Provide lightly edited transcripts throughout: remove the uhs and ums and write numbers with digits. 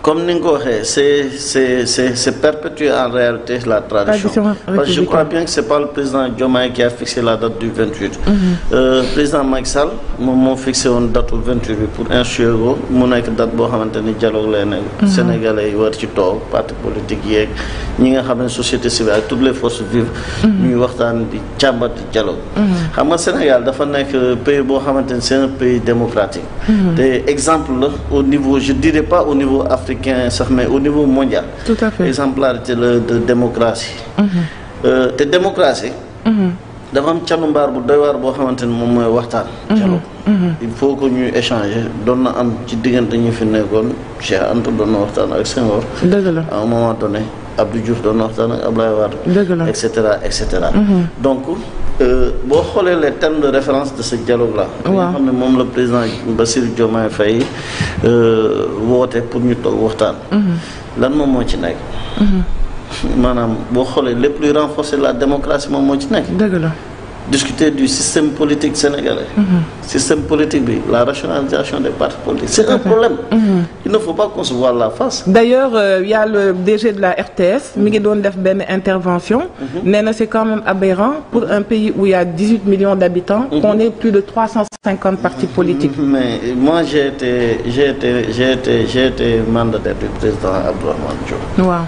Comme ni nga ko waxee c'est perpétuer en réalité la tradition. Parce que je crois bien que c'est pas le président Diomaye qui a fixé la date du 28. Président Macky Sall moom moo fixé woon date du 28 bi pour instruire ko mu nekk date boo xamante ni dialogue lay nekk. Sénégalais yi war ci toog parti politique yeeg ñi nga xam ne société civile ak toutes les forces vives. ñuy waxtaan di càmbar di dialogue. xam nga Sénégal dafa nekk pays boo xamante ni c'est un pays démocratique. te exemple la au niveau je dirais pas au niveau africain sax mais au niveau mondial. Tout à fait. Exemplarité de démocratie. te démocratie. dafa am canu mbaar bu doy waar boo xamante ni moom mooy waxtaan. dialogue. il faut que ñuy échanger doon na am ci diggante ñu fi nekkoon Cheikh Anta doon na waxtaan ak Senghor. dëgg la à un moment donné Abdou Diouf doon na waxtaan ak Abdoulaye Wade. dëgg la et cetera et cetera. donc boo xoolee les termes de référence de ce dialogue là. waaw nga xam ne moom la président Bassirou Diomaye Faye woote pour ñu toog waxtaan. lan moom moo ci nekk. maanaam boo xoolee lépp luy renforcer la démocratie moom moo ci nekk. dëgg la. discuter du système politique sénégalais. Système politique bi la rationalisation des partis politiques c'est un problème. Il ne faut pas qu'on se voile la face. D'ailleurs il y a le DG de la RTS mi ngi doon def benn intervention. nee na c'est quand même aberrant pour un pays où il y a 18 millions d'habitants. qu'on ait plus de 350 partis politiques. Mais moi j'ai été mandataire du président Abdourahmane Diop. waaw.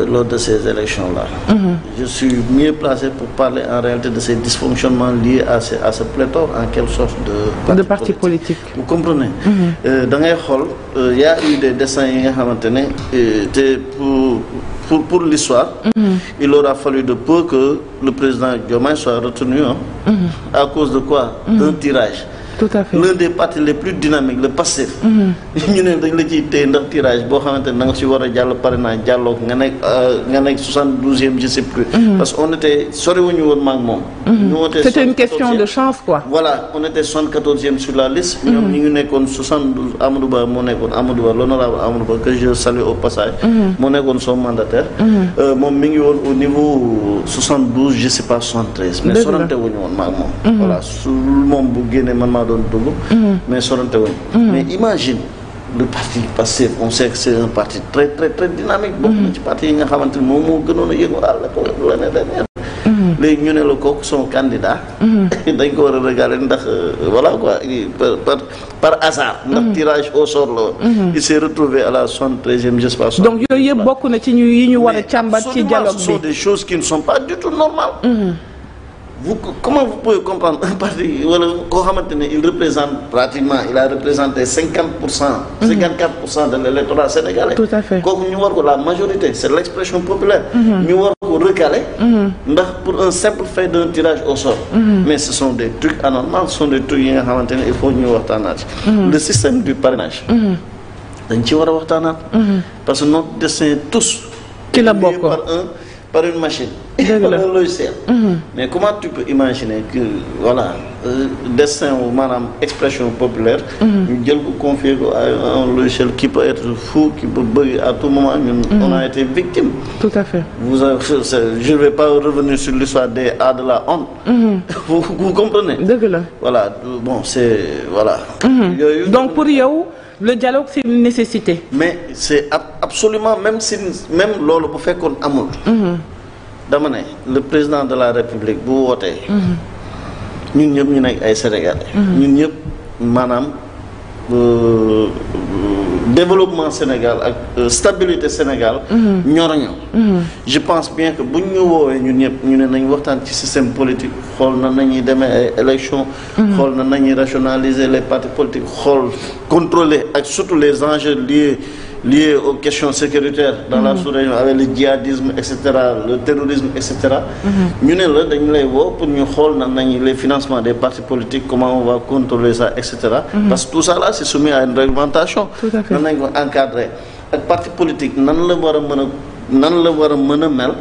Lors de ces élections-là. Je suis mieux placé pour parler en réalité de ces dysfonctionnements liés à ce pléthore en quelque sorte de partis politiques. Vous comprenez? Da ngay xool y a eu des dessins yi nga xamante ne te pour l'histoire, il aura fallu de peu que le président Diomaye soit retenu à cause de quoi? D'un tirage. Tout à fait. L'un des partis les plus dynamiques, le PASTEF. ñu ne dañ la ciy téye ndax tirage boo xamante ne da nga si war a jàll parrainage jàlloo nga nekk 72e je sais plus. parce que on était soriwuñu woon maag moom. C'était une question de chance quoi. Voilà on était 74e sur la liste. ñoom ñu ngi nekkoon 72 Amadou Ba moo nekkoon Amadou Ba l'honorable Amadou Ba que je salue au passage. moo nekkoon son mandataire. moom mi ngi woon au niveau 72 je sais pas 73. mais sorante wuñu woon maag moom. voilà su moom bu génnee man maa doon dugg. mais sorante wuñu. mais imagine. Le parti Pastef on sait que c'est un parti très très très dynamique. bokk na ci parti yi nga xamante ni moom moo gënoon a yëngu àll ko l'année dernière. léegi ñu ne la kooku son candidat. dañ ko war a regarder ndax voilà quoi par hasard. ndax tirage au sort la woon. il s'est retrouvé à la 73e je sais pas. donc yooyu yëpp bokk na ci yi ñu war a càmbar ci dialogue bi. ce sont des choses qui ne sont pas du tout normales. Comment vous pouvez comprendre un parti wala koo xamante ne il représente pratiquement il a représenté 50%. 54% de l'électorat sénégalais. Tout à fait. kooku ñu war ko la majorité c'est l'expression populaire. ñu war ko recaler. ndax pour un simple fait d'un tirage au sort. mais ce sont des trucs anormaux ce sont des trucs yi nga xamante ne il faut ñu waxtaanaat. le système du parrainage. dañ ci war a waxtaanaat. parce que notre destin tous. ci la bokk par une machine. Par un logiciel. Mais comment tu peux imaginer que voilà destin ou maanaam expression populaire. ñu jël ko confier ko à un logiciel qui peut être fou qui peut bëgg à tout moment ñun. on a été victime. Tout à fait. Je ne vais pas revenir sur l'histoire des A de la honte. Vous comprenez. dëgg la. Voilà bon c'est voilà. donc pour yow. Le dialogue c'est une nécessité. Mais c'est absolument même loolu bu fekkoon amul. dama ne le président de la République bu wootee. ñun ñëpp ñu nekk ay Sénégalais. ñun ñëpp maanaam développement Sénégal ak stabilité Sénégal. ñoroño. je pense bien que buñ ñu woowee ñun ñëpp ñu ne nañ waxtaan ci système politique xool na nañuy demee ay élections. xool na nañuy rationaliser les partis politiques xool contrôler ak surtout les enjeux liés aux questions sécuritaires dans la sous-région avec le djihadisme et cetera le terrorisme et cetera. ñu ne la dañu lay woo pour ñu xool na nañu les financements des partis politiques comment on va contrôler ça et cetera. parce que tout ça là c'est soumis à une réglementation. Tout à fait. nan nañ ko encadrer ak parti politique nan la war a mën a mel.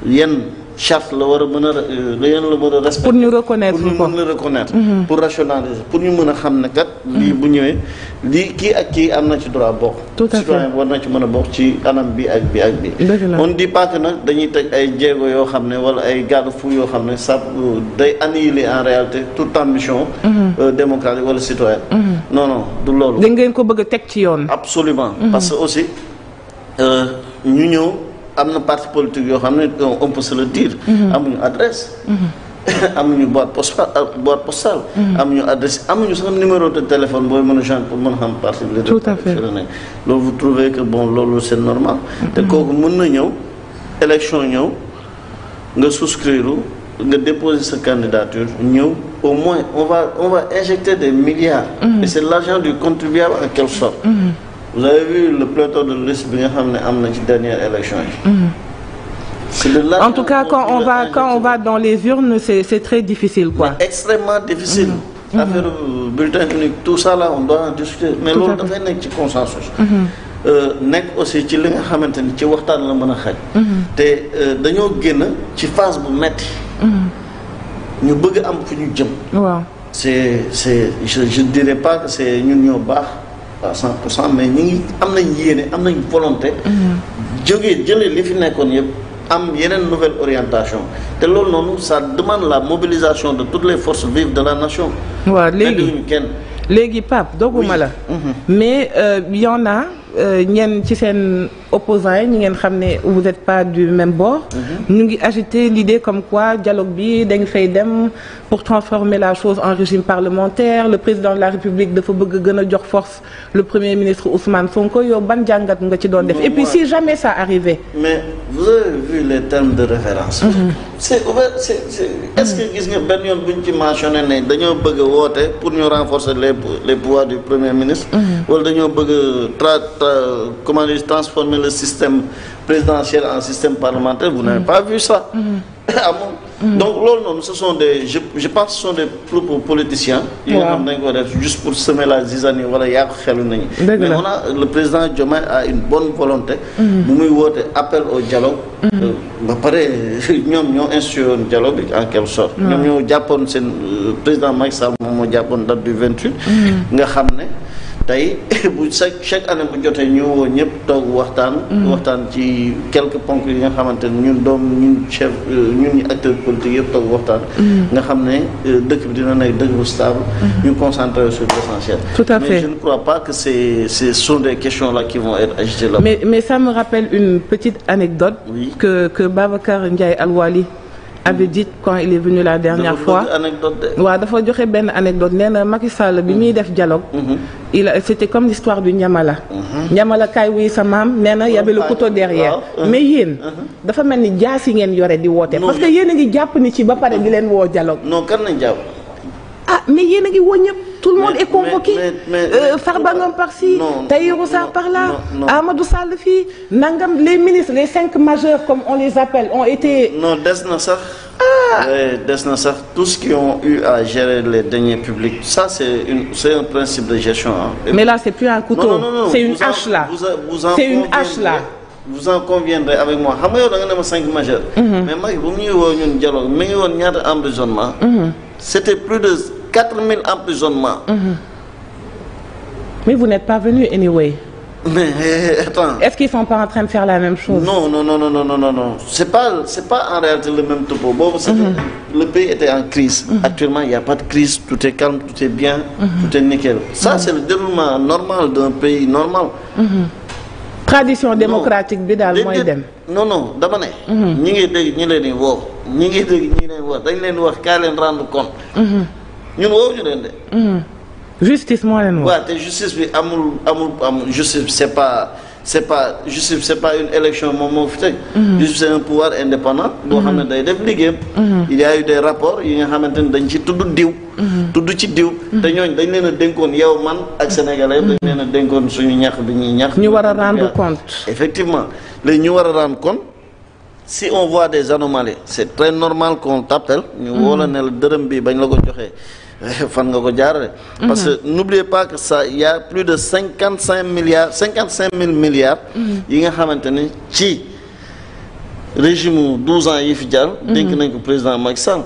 yenn charte la war a mën a la mën a respecter pour ñu reconnaître pour ñu mën a reconnaître pour rationaliser pour ñu mën a xam ne kat lii bu ñëwee lii kii ak kii am na ci droit bokk citoyen war na ci mën a bokk ci anam bi ak bi ak bi on dit pas que nag dañuy teg ay jéego yoo xam ne wala ay garde-fou yoo xam ne ça day annihiler en réalité toute ambition démocratique wala citoyenne non non du loolu da ngeen ko bëgg a teg ci yoon absolument parce que aussi ñu ñëw am na parti politique yoo xam ne on peut se le dire amuñu adresse amuñu boîte postale amuñu adresse amuñu sax numéro de téléphone booy mën a joindre pour mën a xam parti bi tout à fait loolu vous trouvez que bon loolu c'est normal te kooku mën na ñëw élection ñëw nga souscrire nga déposer sa candidature ñëw au moins on va injecter des milliards et c'est l'argent du contribuable en quelque sorte vous avez vu le pléthore de liste bi nga xam ne am na ci dernière élection yi en tout cas quand on va dans les urnes c'est très difficile quoi. Mais extrêmement difficile. Affaire bulletin unique tout ça là on doit en discuter mais loolu dafay nekk ci consensus. nekk aussi ci li nga xamante ni ci waxtaan la mën a xaj. te dañoo génn ci phase bu metti ñu bëgg am fu ñu jëm. waaw je dirais pas que c'est ñun ñoo baax à 100% mais ñu ngi am nañ yéene am nañ volonté. jëlee li fi nekkoon yëpp. am yeneen nouvelle orientation te loolu noonu ça demande la mobilisation de toutes les forces vives de la nation. waaw léegi Pape doguma la. mais y en a ñenn ci seen opposants yi ñi ngeen xam ne vous n'êtes pas du même bord. ñu ngi agiter l'idée comme quoi dialogue bi dañ fay dem pour transformer la chose en régime parlementaire le président de la République dafa bëgg gën a jox force le premier ministre Ousmane Sonko yow ban jàngat nga ci doon def. et puis si jamais ça arrivait. mais vous avez vu les termes de référence. c'est ouvert est-ce que gis nga benn yoon bu ñu ci mentionné ne dañoo bëgg a woote pour ñu renforcer les pouvoirs du premier ministre. wala dañoo bëgg comment dire transformer le système présidentiel en système parlementaire vous n'avez pas vu ça. donc loolu noonu ce sont des je pense ce sont des propos politiciens. yi nga xam nañ ko def juste pour semer la zizanie wala yàqu xelu nañu. mais on a le président Diomaye a une bonne volonté. bu muy woote appel au dialogue. ba pare ñoom ñoo institué woon dialogue bi en quelque sorte. ñoom ñoo jàppoon seen président Macky Sall moom moo jàppoon date du 28. nga xam ne. tey bu chaque année bu jotee ñu woo ñëpp toog waxtaan ci quelques ponks yi nga xamante ne ñun chef ñun acteurs politiques yëpp toog waxtaan nga xam ne dëkk bi dina nekk dëkk bu stable ñu concentrer sur l'essentiel. Tout à fait. Mais je ne crois pas que ce sont des questions là qui vont être agitées là. mais ça me rappelle une petite anecdote que Babacar Ndiaye Alwali avait dit quand il est venu la dernière fois waaw dafa joxe benn anecdote nee na Macky Sall bi muy def dialogue c'était comme l'histoire du Niamala Niamala kaay wuy sa maam nee na y avait le couteau derrière mais yéen dafa mel ni jaas yi ngeen yore di woote parce que yéen a ngi jàpp ni ci ba pare di leen woo dialogue non kan nañ jàpp mais yéen a ngi woo ñëpp tout le monde est convoqué Farba Ngom par-ci Tahirou Sarr par-là Amadou Sall fii nangam les ministres les 5 majeurs comme on les appelle ont été des na sax tous qui ont eu à gérer les deniers publics ça c'est un principe de gestion mais là c'est plus un couteau c'est une hache là c'est une hache là vous en conviendrez avec moi xam nga yow da nga ne ma 5 majeurs mais Macky bu mu ñuy woo ñun dialogue mi ngi woon ñaata emprisonnement c'était plus de 4000 emprisonnements. Mais vous n'êtes pas venu anyway. Mais attends. Est-ce qu'ils sont pas en train de faire la même chose? Non. C'est pas en réalité le même topo. Bon, le pays était en crise. Actuellement, il n'y a pas de crise. Tout est calme, tout est bien, tout est nickel. Ça, c'est le déroulement normal d'un pays normal. Tradition démocratique bi daal mooy dem. non dama ne. ñi ngi dégg ñi leen di woo. ñi ngi dégg ñi leen wax dañ leen wax kaa leen rendre compte. ñun woowu ñu leen de. justice moo leen wax. waaw te justice bi amul justice c'est pas une élection moom moo fi teg. justice c'est un pouvoir indépendant. boo xam ne day def liggéeyam. il y a eu des rapports yi nga xamante ne dañ ci tudd diw. tudd ci diw. te ñooñ dañ leen a dénkoon yow man ak sénégalais dañ leen a dénkoon suñu ñax bi ñuy ñax. ñu war a rendre compte. effectivement léegi ñu war a rendre compte. si on voit des anomalies c'est très normal qu'on t'appelle. ñu woo la ne la dërëm bi bañ la ko joxee. fan nga ko jaarale parce que n'oubliez pas que ça il y a plus de 55 000 milliards yi nga xamante ne ci régime 12 ans yi fi jaar. dénk nañ ko président Macky Sall.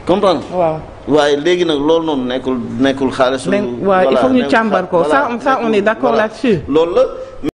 comprendre waaw. waaye léegi nag loolu noonu nekkul xaalis. waaw il faut ñu càmbar ko ça on est d'accord là-dessus. loolu la.